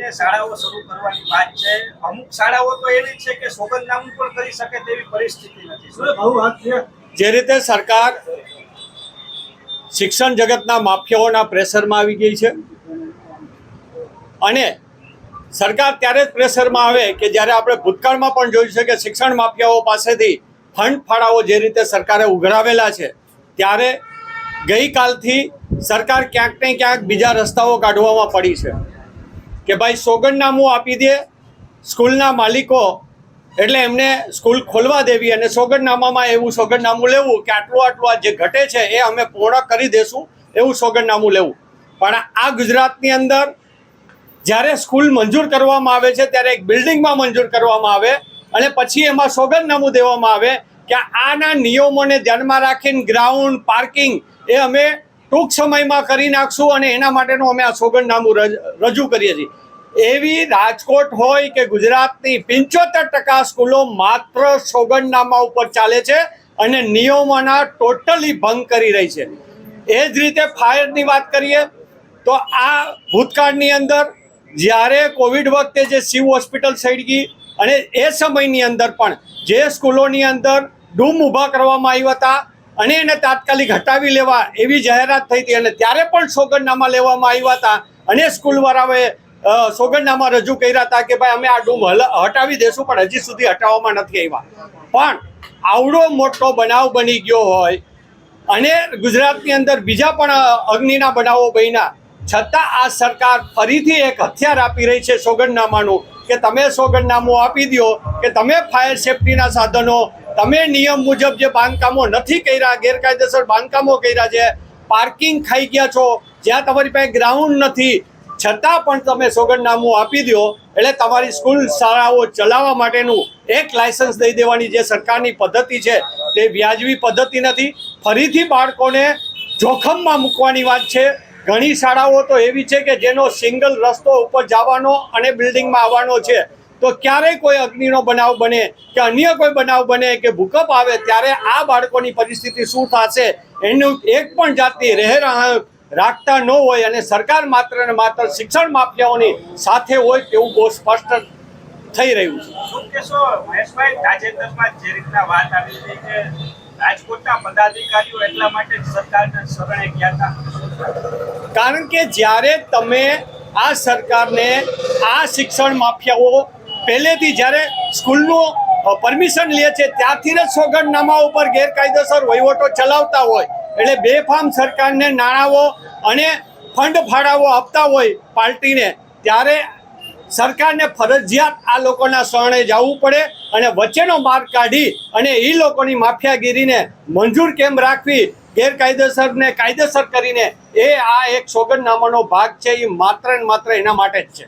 લઈને શાળાઓ શરૂ કરવાની વાત છે. અમુક શાળાઓ તો એવી છે કે સોગંદનામું પણ કરી શકે તેવી પરિસ્થિતિ નથી. જે રીતે સરકાર શિક્ષણ જગતના માફિયાઓના પ્રેશરમાં આવી ગઈ છે અને સરકાર ત્યારે જ પ્રેશરમાં આવે કે જ્યારે આપણે ભૂતકાળમાં પણ જોયું છે કે શિક્ષણ માફિયાઓ પાસેથી ફંડ ફાળાઓ જે રીતે સરકારે ઉઘરાવેલા છે, ત્યારે ગઈકાલથી સરકાર ક્યાંક ને ક્યાંક બીજા રસ્તાઓ કાઢવામાં પડી છે કે ભાઈ સોગંદનામું આપી દે સ્કૂલના માલિકો, એટલે એમને સ્કૂલ ખોલવા દેવી અને સોગંદનામામાં એવું સોગંદનામું લેવું કે આટલું આ જે ઘટે છે એ અમે પૂર્ણ કરી દેશું એવું સોગંદનામું લેવું. પણ આ ગુજરાતની અંદર જ્યારે સ્કૂલ મંજૂર કરવામાં આવે છે ત્યારે એક બિલ્ડિંગમાં મંજૂર કરવામાં આવે અને પછી એમાં સોગંદનામું દેવામાં આવે કે આના નિયમોને ધ્યાનમાં રાખીને ગ્રાઉન્ડ પાર્કિંગ એ અમે ટૂંક સમયમાં કરી નાખશું અને એના માટેનું અમે આ સોગંદનામું રજૂ કરીએ છીએ. એવી રાજકોટ હોય કે ગુજરાતની 75% સ્કૂલો માત્ર સોગંદનામા ઉપર ચાલે છે અને નિયમોના ટોટલી ભંગ કરી રહી છે. એ જ રીતે ફાયરની વાત કરીએ તો આ ભૂતકાળની અંદર જ્યારે કોવિડ વખતે જે સિવ હોસ્પિટલ સળગી અને એ સમયની અંદર પણ જે સ્કૂલોની અંદર ડૂમ ઊભા કરવામાં આવ્યા હતા અને એને તાત્કાલિક હટાવી લેવા એવી જાહેરાત થઈ હતી અને ત્યારે પણ સોગંદનામા લેવામાં આવ્યા હતા અને સ્કૂલવાળાઓએ સોગંદનામા રજૂ કર્યા હતા કે ભાઈ અમે આ ડૂમ હટાવી દેશું, પણ હજી સુધી હટાવવામાં નથી આવ્યા. પણ આવડો મોટો બનાવ બની ગયો હોય અને ગુજરાતની અંદર બીજા પણ અગ્નિના બનાવો બન્યા છતાં આ સરકાર ફરીથી એક હથિયાર આપી રહી છે સોગંદનામાનું કે તમે સોગંદનામું આપી દો કે તમે ફાયર સેફટીના સાધનો, તમે નિયમ મુજબ જે બાંધકામો નથી કર્યા, ગેરકાયદેસર બાંધકામો કર્યા છે, પાર્કિંગ ખાઈ ગયા છો, જ્યાં તમારી પાસે ગ્રાઉન્ડ નથી, છતાં પણ તમે સોગંદનામું આપી દો એટલે તમારી સ્કૂલ શાળાઓ ચલાવવા માટેનું એક લાયસન્સ દઈ દેવાની જે સરકારની પદ્ધતિ છે તે વ્યાજબી પદ્ધતિ નથી. ફરીથી બાળકોને જોખમમાં મૂકવાની વાત છે. ઘણી શાળાઓ તો એવી છે કે જેનો સિંગલ રસ્તો ઉપર જવાનો અને બિલ્ડિંગમાં આવવાનો છે, તો ક્યારેય કોઈ અગ્નિનો બનાવ બને કે અન્ય કોઈ બનાવ બને કે ભૂકંપ આવે ત્યારે આ બાળકોની પરિસ્થિતિ શું થશે એનું એક પણ જાતની રહેરાહ રાખતા ન હોય અને સરકાર માત્ર ને માત્ર શિક્ષણ માફિયાઓની સાથે હોય તેવું બહુ સ્પષ્ટ થઈ રહ્યું છે. શું કહેશો મહેશભાઈ, તાજેતરમાં જે રીતના વાત આવી હતી કે રાજકોટના પદાધિકારીઓ એટલા માટે સરકારને શરણે ગયા હતા? કારણ કે જ્યારે તમે આ સરકારને આ શિક્ષણ માફિયાઓ પહેલેથી જ્યારે સ્કૂલનું પરમિશન લે છે ત્યારથી જ સોગંદનામા ઉપર ગેરકાયદેસર વહીવટો ચલાવતા હોય એટલે બેફામ સરકારને નાણાંઓ અને ફંડ ફાળાઓ આપતા હોય પાર્ટીને, ત્યારે સરકારને ફરજિયાત આ લોકોના શરણે જવું પડે અને વચ્ચેનો માર્ગ કાઢી અને એ લોકોની માફિયાગીરીને મંજૂર કેમ રાખવી, ગેરકાયદેસરને કાયદેસર કરીને એ આ એક સોગંદનામાનો ભાગ છે. એ માત્ર ને માત્ર એના માટે જ છે.